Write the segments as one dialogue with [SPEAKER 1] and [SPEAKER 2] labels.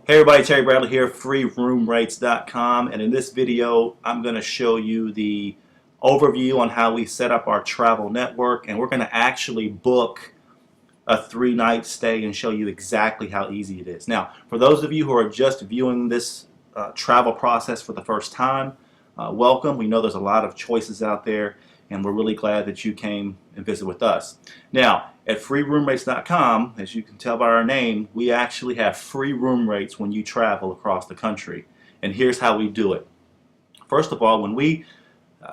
[SPEAKER 1] Hey everybody, Terry Bradley here, freeroomrates.com, and in this video I'm going to show you the overview on how we set up our travel network, and we're going to actually book a 3-night stay and show you exactly how easy it is. Now, for those of you who are just viewing this travel process for the first time, welcome. We know there's a lot of choices out there, and we're really glad that you came and visit with us. Now, at freeroomrates.com, as you can tell by our name, we actually have free room rates when you travel across the country. And here's how we do it. First of all, when we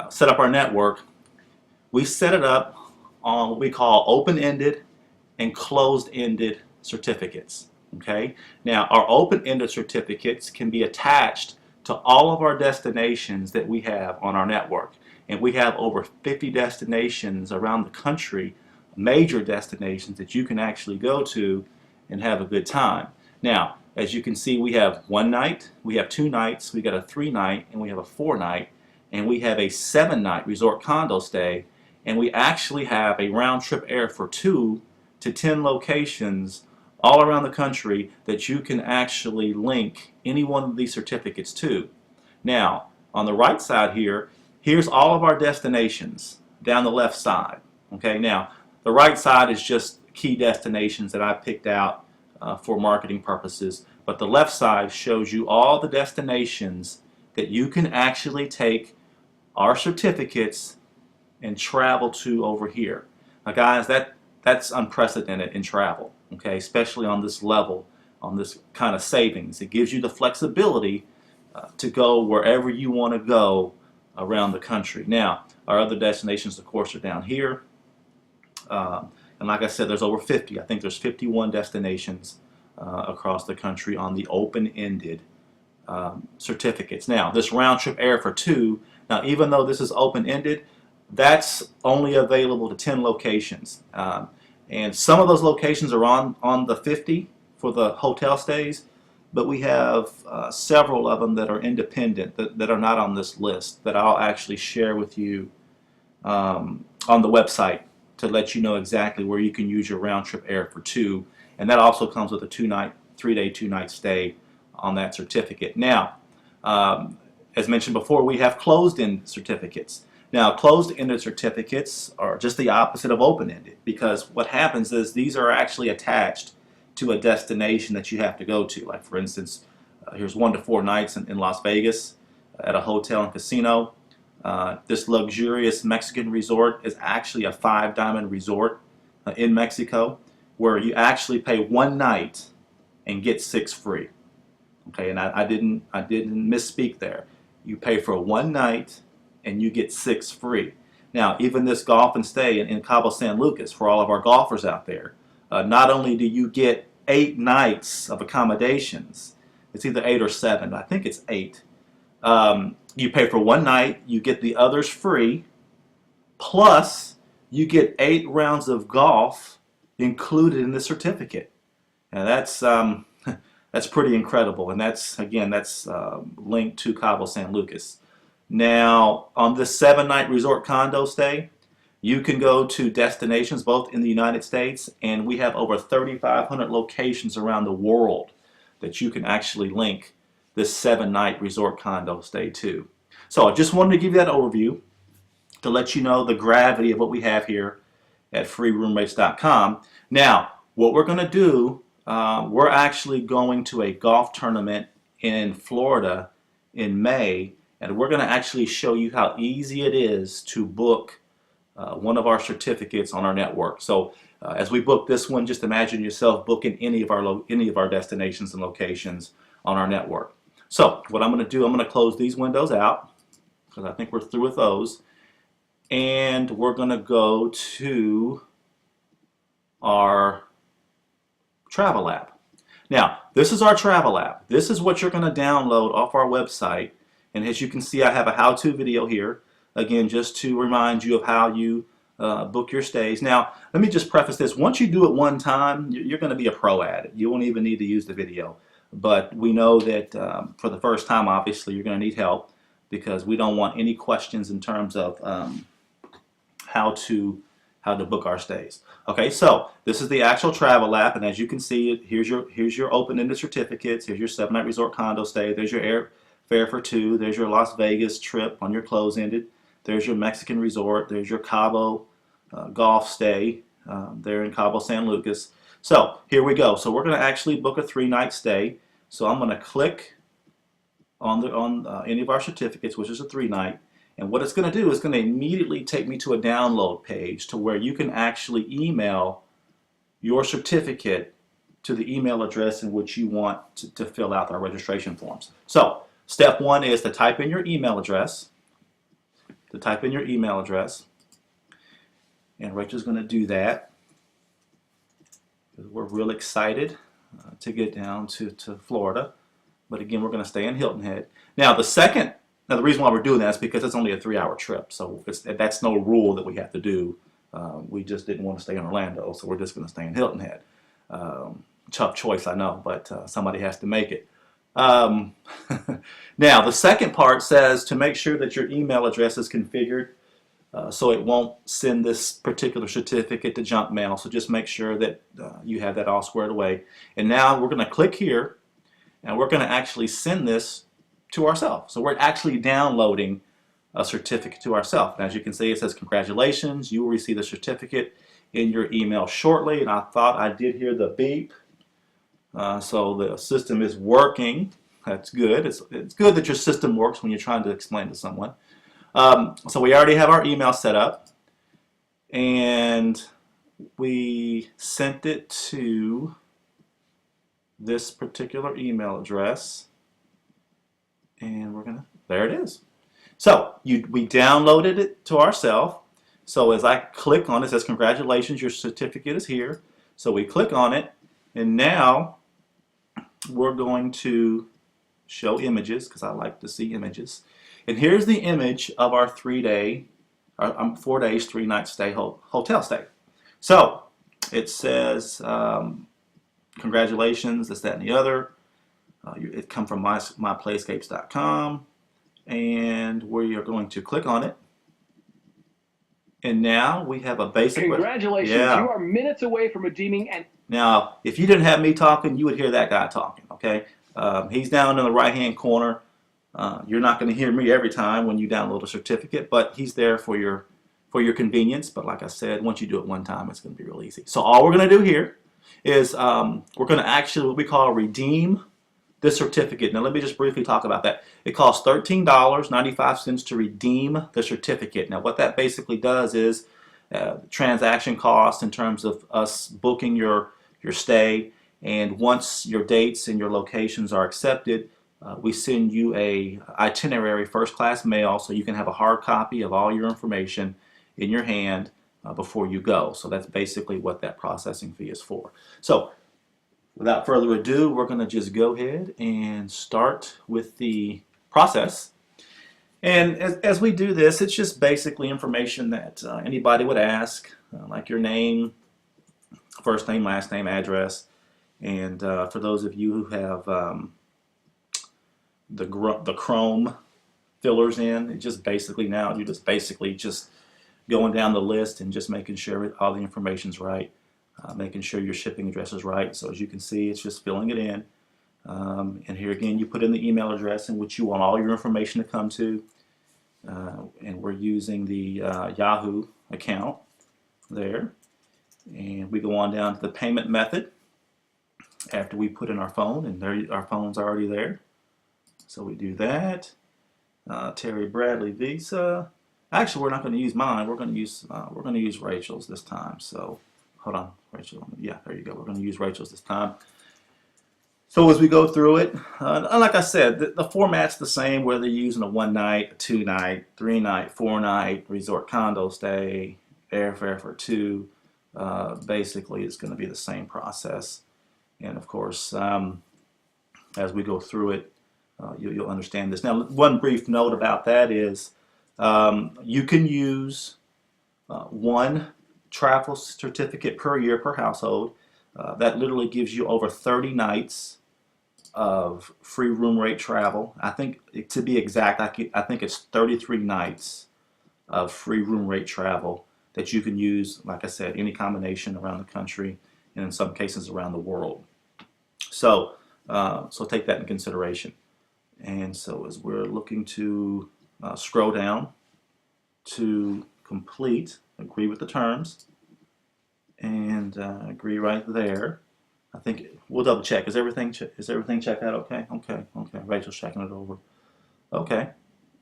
[SPEAKER 1] set up our network, we set it up on what we call open-ended and closed-ended certificates. Okay? Now, our open-ended certificates can be attached to all of our destinations that we have on our network. And we have over 50 destinations around the country, major destinations that you can actually go to and have a good time. Now, as you can see, we have 1 night, we have 2 nights, we got a 3-night, and we have a 4-night, and we have a 7-night resort condo stay, and we actually have a round-trip air for 2 to 10 locations all around the country that you can actually link any one of these certificates to. Now, on the right side here, here's all of our destinations down the left side. Okay, now the right side is just key destinations that I picked out for marketing purposes, but the left side shows you all the destinations that you can actually take our certificates and travel to over here. Now guys, that's unprecedented in travel, okay, especially on this level, on this kind of savings. It gives you the flexibility to go wherever you want to go around the country. Now, our other destinations, of course, are down here. And like I said, there's over 50. I think there's 51 destinations across the country on the open-ended certificates. Now, this round-trip air for 2, now even though this is open-ended, that's only available to 10 locations. And some of those locations are on the 50 for the hotel stays, but we have several of them that are independent, that are not on this list, that I'll actually share with you on the website to let you know exactly where you can use your round-trip air for 2. And that also comes with a 3-day, 2-night stay on that certificate. Now, as mentioned before, we have closed-end certificates. Now, closed-ended certificates are just the opposite of open-ended, because what happens is these are actually attached to a destination that you have to go to. Like, for instance, here's 1 to 4 nights in Las Vegas at a hotel and casino. This luxurious Mexican resort is actually a 5-diamond resort in Mexico, where you actually pay 1 night and get 6 free. Okay, and I didn't misspeak there. You pay for 1 night and you get 6 free. Now, even this golf and stay in Cabo San Lucas, for all of our golfers out there, not only do you get 8 nights of accommodations, it's either 8 or 7, I think it's 8. You pay for 1 night, you get the others free, plus you get 8 rounds of golf included in the certificate. And that's that's pretty incredible, and that's linked to Cabo San Lucas. Now, on this 7-night resort condo stay, you can go to destinations both in the United States, and we have over 3,500 locations around the world that you can actually link this 7-night resort condo stay to. So I just wanted to give you that overview to let you know the gravity of what we have here at freeroomrates.com. Now, what we're going to do, we're actually going to a golf tournament in Florida in May, and we're going to actually show you how easy it is to book one of our certificates on our network. So as we book this one, just imagine yourself booking any of our destinations and locations on our network. So what I'm going to do, I'm going to close these windows out because I think we're through with those, and we're going to go to our travel app. Now, this is our travel app. This is what you're going to download off our website, and as you can see, I have a how-to video here. Again, just to remind you of how you book your stays. Now, let me just preface this. Once you do it one time, you're going to be a pro at it. You won't even need to use the video. But we know that for the first time, obviously, you're going to need help, because we don't want any questions in terms of how to how to book our stays. Okay, so this is the actual travel app, and as you can see, here's your open-ended certificates. Here's your 7-night resort condo stay. There's your airfare for 2. There's your Las Vegas trip on your close-ended. There's your Mexican resort. There's your Cabo golf stay there in Cabo San Lucas. So here we go. So we're going to actually book a 3-night stay. So I'm going to click on any of our certificates, which is a 3-night. And what it's going to do is going to immediately take me to a download page to where you can actually email your certificate to the email address in which you want to fill out our registration forms. So step 1 is to type in your email address. And Rachel's going to do that. We're real excited to get down to Florida. But again, we're going to stay in Hilton Head. Now the reason why we're doing that is because it's only a 3-hour trip. So that's no rule that we have to do. We just didn't want to stay in Orlando, so we're just going to stay in Hilton Head. Tough choice, I know, but somebody has to make it. Now, the second part says to make sure that your email address is configured so it won't send this particular certificate to junk mail. So just make sure that you have that all squared away. And now we're going to click here, and we're going to actually send this to ourselves. So we're actually downloading a certificate to ourselves. And as you can see, it says, congratulations, you will receive the certificate in your email shortly. And I thought I did hear the beep. So the system is working. That's good. It's good that your system works when you're trying to explain to someone. So we already have our email set up, and we sent it to this particular email address, and there it is. So we downloaded it to ourselves. So as I click on it, it says congratulations, your certificate is here. So we click on it, and now we're going to show images because I like to see images. And here's the image of our 4 days, 3-night stay, hotel stay. So it says, congratulations, this, that, and the other. It comes from myplayscapes.com, and we are going to click on it. And now we have a basic.
[SPEAKER 2] Congratulations,
[SPEAKER 1] yeah.
[SPEAKER 2] You are minutes away from redeeming and.
[SPEAKER 1] Now, if you didn't have me talking, you would hear that guy talking, okay? He's down in the right-hand corner. You're not going to hear me every time when you download a certificate, but he's there for your convenience. But like I said, once you do it one time, it's going to be real easy. So all we're going to do here is we're going to actually what we call redeem this certificate. Now let me just briefly talk about that. It costs $13.95 to redeem the certificate. Now what that basically does is transaction cost in terms of us booking your stay, and once your dates and your locations are accepted, we send you a itinerary first-class mail so you can have a hard copy of all your information in your hand before you go. So that's basically what that processing fee is for. So without further ado, we're going to just go ahead and start with the process. And as we do this, it's just basically information that anybody would ask, like your name, first name, last name, address. And for those of you who have the Chrome fillers in, it just basically now you're just basically just going down the list and just making sure all the information's right, making sure your shipping address is right. So as you can see, it's just filling it in. And here again, you put in the email address in which you want all your information to come to. And we're using the Yahoo account there. And we go on down to the payment method after we put in our phone, and there our phone's already there. So we do that. Terry Bradley Visa. Actually, we're not going to use mine. We're going to use Rachel's this time. So hold on, Rachel. Yeah, there you go. We're going to use Rachel's this time. So as we go through it, like I said, the format's the same whether you're using a 1-night, a 2-night, 3-night, 4-night resort condo stay, airfare for 2. Basically, it's going to be the same process. And of course, as we go through it, you'll understand this. Now, one brief note about that is you can use one travel certificate per year per household. That literally gives you over 30 nights of free room rate travel. I think, to be exact, I think it's 33 nights of free room rate travel that you can use, like I said, any combination around the country and in some cases around the world. So, so take that in consideration. And so as we're looking to scroll down to complete, agree with the terms, and agree right there. I think we'll double check. Is everything checked out okay? Okay. Rachel's checking it over. Okay.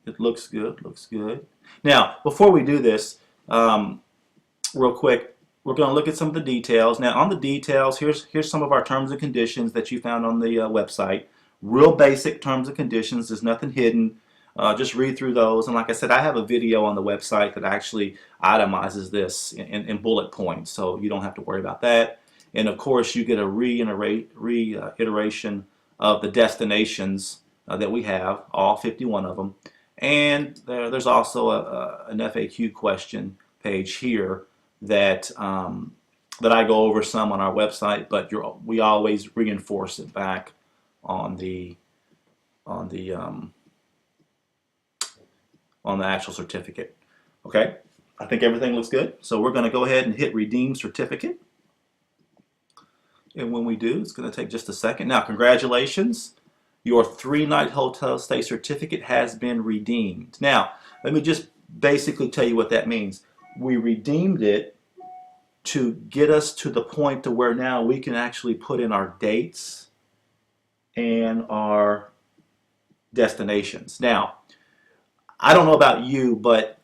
[SPEAKER 1] It looks good. Looks good. Now, before we do this, real quick, we're going to look at some of the details. Now, on the details, here's some of our terms and conditions that you found on the website. Real basic terms and conditions. There's nothing hidden. Just read through those. And like I said, I have a video on the website that actually itemizes this in bullet points, so you don't have to worry about that. And of course, you get a reiteration of the destinations that we have, all 51 of them. And there's also an FAQ question page here that that I go over some on our website, but we always reinforce it back on the actual certificate. Okay, I think everything looks good. So we're going to go ahead and hit redeem certificate. And when we do, it's going to take just a second. Now, congratulations. Your 3-night hotel stay certificate has been redeemed. Now, let me just basically tell you what that means. We redeemed it to get us to the point to where now we can actually put in our dates and our destinations. Now, I don't know about you, but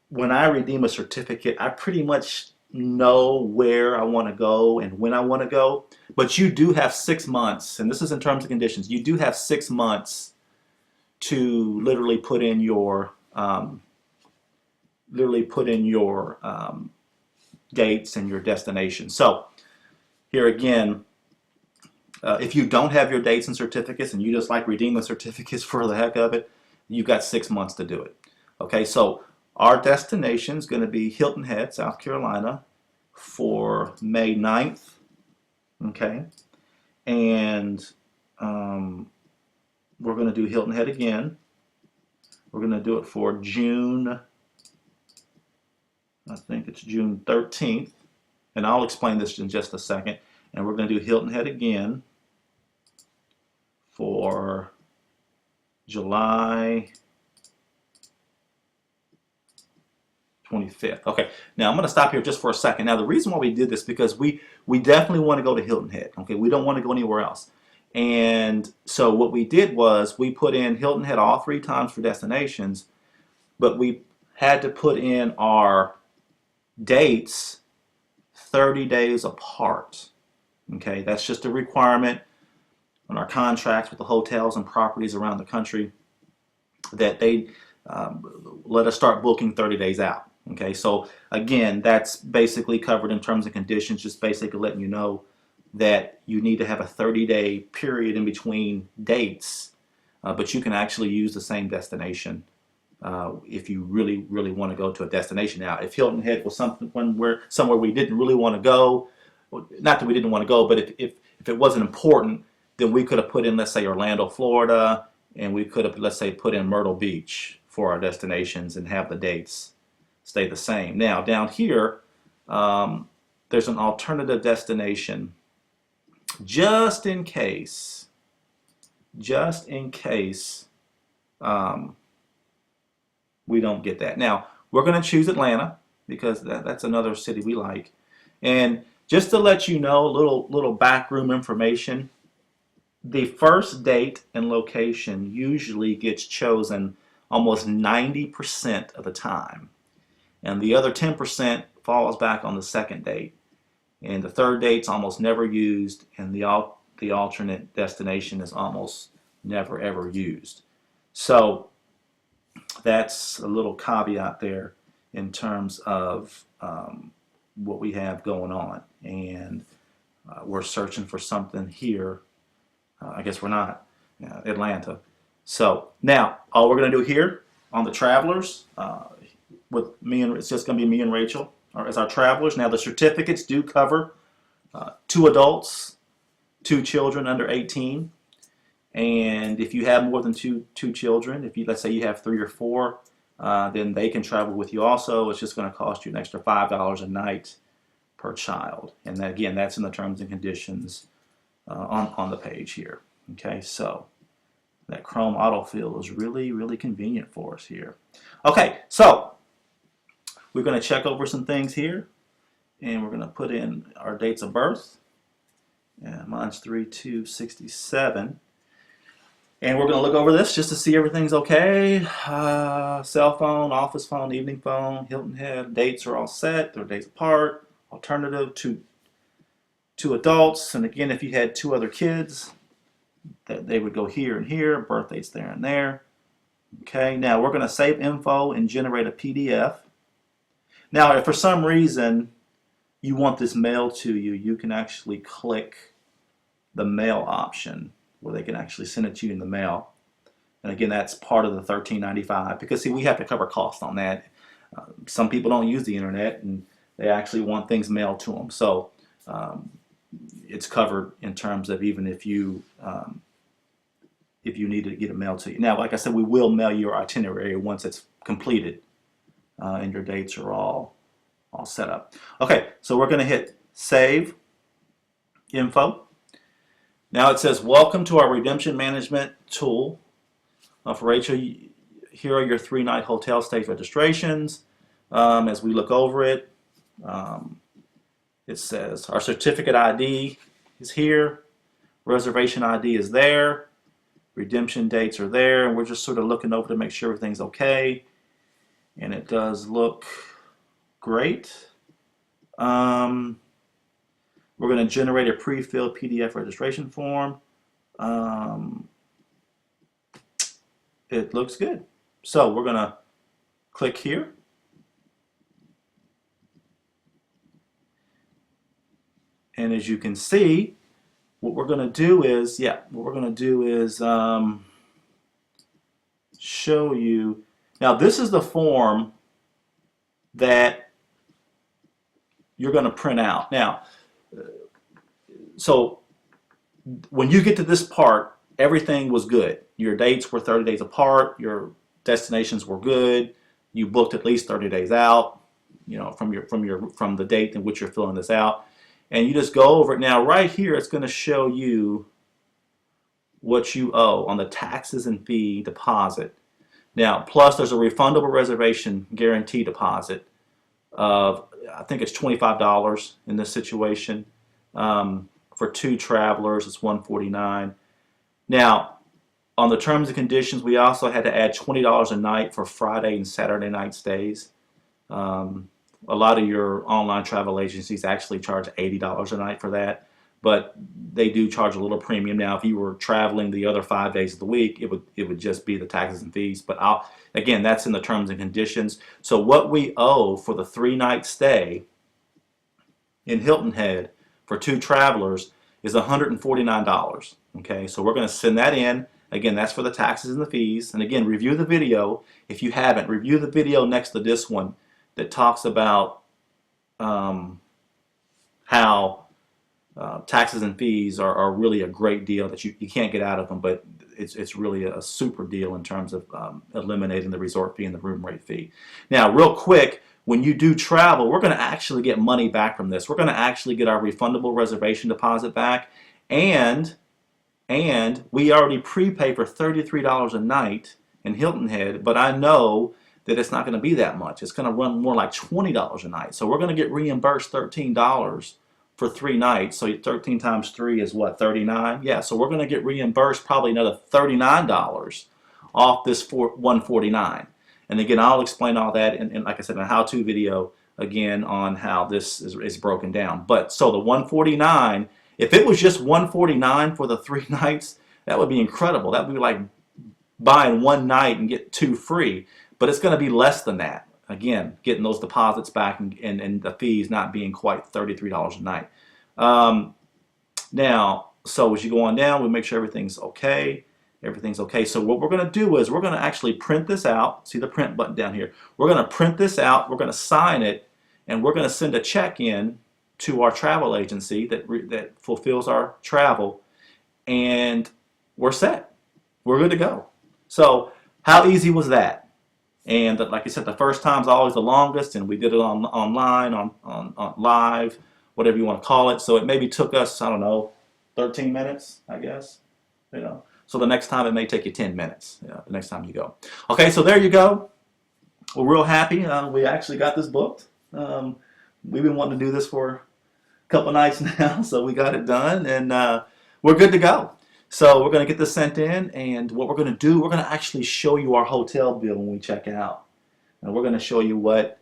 [SPEAKER 1] when I redeem a certificate, I pretty much know where I want to go and when I want to go. But you do have 6 months, and this is in terms and conditions, you do have 6 months to literally put in your dates and your destination. So here again, if you don't have your dates and certificates and you just like redeeming certificates for the heck of it, you've got 6 months to do it. Okay, so our destination is going to be Hilton Head, South Carolina for May 9th. Okay, and we're going to do Hilton Head again. We're going to do it for June, I think it's June 13th, and I'll explain this in just a second. And we're going to do Hilton Head again for July 25th. Okay, now I'm going to stop here just for a second. Now the reason why we did this because we definitely want to go to Hilton Head. Okay, we don't want to go anywhere else. And so what we did was we put in Hilton Head all 3 times for destinations, but we had to put in our dates 30 days apart. Okay, that's just a requirement on our contracts with the hotels and properties around the country that they let us start booking 30 days out. Okay, so again, that's basically covered in terms and conditions, just basically letting you know that you need to have a 30-day period in between dates, but you can actually use the same destination if you really want to go to a destination. Now, if Hilton Head was somewhere we didn't really want to go, not that we didn't want to go, but if it wasn't important, then we could have put in, let's say, Orlando, Florida, and we could have, let's say, put in Myrtle Beach for our destinations and have the dates stay the same. Now, down here, there's an alternative destination just in case we don't get that. Now, we're going to choose Atlanta because that's another city we like. And just to let you know, little backroom information, the first date and location usually gets chosen almost 90% of the time. And the other 10% falls back on the second date. And the third date's almost never used, and the alternate destination is almost never ever used. So that's a little caveat there in terms of what we have going on. And we're searching for something here. I guess we're not, Atlanta. So now all we're going to do here on the travelers, with me and it's just going to be me and Rachel as our travelers. Now the certificates do cover 2 adults, 2 children under 18, and if you have more than two children, if you, let's say you have 3 or 4, then they can travel with you also. It's just going to cost you an extra $5 a night per child. And that, again, that's in the terms and conditions on the page here. Okay, so that Chrome autofill is really, really convenient for us here. Okay, so we're going to check over some things here, and we're going to put in our dates of birth. And mine's 3/2/67. And we're going to look over this just to see everything's okay. Cell phone, office phone, evening phone, Hilton Head. Dates are all set. They're days apart. Alternative to two adults. And again, if you had 2 other kids, that they would go here and here. Birth dates there and there. Okay, now we're going to save info and generate a PDF. Now, if for some reason you want this mailed to you, you can actually click the mail option where they can actually send it to you in the mail. And again, that's part of the $13.95 because see, we have to cover costs on that. Some people don't use the internet and they actually want things mailed to them. So it's covered in terms of even if you need to get it mailed to you. Now, like I said, we will mail your itinerary once it's completed and your dates are all set up. Okay, so we're going to hit Save Info. Now it says, welcome to our redemption management tool. For Rachel, here are your 3-night hotel stays registrations. As we look over it, it says our certificate ID is here. Reservation ID is there. Redemption dates are there. And we're just sort of looking over to make sure everything's okay. And it does look great. We're going to generate a pre-filled PDF registration form. It looks good. So we're going to click here. And as you can see, what we're going to do is, show you. Now this is the form that you're going to print out. Now, so when you get to this part, everything was good. Your dates were 30 days apart. Your destinations were good. You booked at least 30 days out, you know, from the date in which you're filling this out. And you just go over it. Now, right here, it's going to show you what you owe on the taxes and fee deposit. Now, plus there's a refundable reservation guarantee deposit of, I think it's $25 in this situation. For 2 travelers, it's $149. Now, on the terms and conditions, we also had to add $20 a night for Friday and Saturday night stays. A lot of your online travel agencies actually charge $80 a night for that, but they do charge a little premium. Now, if you were traveling the other 5 days of the week, it would just be the taxes and fees. But again, that's in the terms and conditions. So what we owe for the 3-night stay in Hilton Head for 2 travelers is $149. Okay, so we're going to send that in. Again, that's for the taxes and the fees. And again, review the video. If you haven't, review the video next to this one that talks about how taxes and fees are really a great deal that you can't get out of them, but it's really a super deal in terms of eliminating the resort fee and the room rate fee. Now, real quick, when you do travel, we're going to actually get money back from this. We're going to actually get our refundable reservation deposit back, and we already prepay for $33 a night in Hilton Head, but I know that it's not going to be that much. It's going to run more like $20 a night. So we're going to get reimbursed $13 for 3 nights. So 13 times 3 is what, 39? Yeah, so we're going to get reimbursed probably another $39 off this $149. And again, I'll explain all that in like I said, in a how-to video again on how this is broken down. But so the $149, if it was just $149 for the 3 nights, that would be incredible. That would be like buying 1 night and get 2 free. But it's going to be less than that. Again, getting those deposits back and the fees not being quite $33 a night. Now, so as you go on down, we make sure everything's okay. Everything's okay. So what we're going to do is we're going to actually print this out. See the print button down here. We're going to print this out. We're going to sign it, and we're going to send a check in to our travel agency that fulfills our travel, and we're set. We're good to go. So how easy was that? And like I said, the first time's always the longest, and we did it online, on live, whatever you want to call it. So it maybe took us, I don't know, 13 minutes, I guess. You know. So the next time it may take you 10 minutes. The next time you go. Okay, so there you go. We're real happy. We actually got this booked. We've been wanting to do this for a couple nights now, so we got it done, and we're good to go. So we're going to get this sent in, and what we're going to do, we're going to actually show you our hotel bill when we check out. And we're going to show you what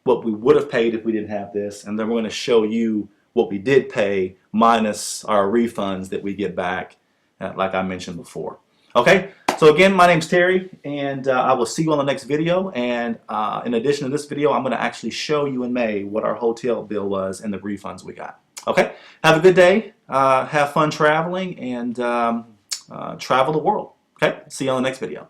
[SPEAKER 1] we would have paid if we didn't have this, and then we're going to show you what we did pay minus our refunds that we get back, like I mentioned before. Okay, so again, my name's Terry, and I will see you on the next video. And in addition to this video, I'm going to actually show you in May what our hotel bill was and the refunds we got. Okay, have a good day, have fun traveling, and travel the world. Okay, see you on the next video.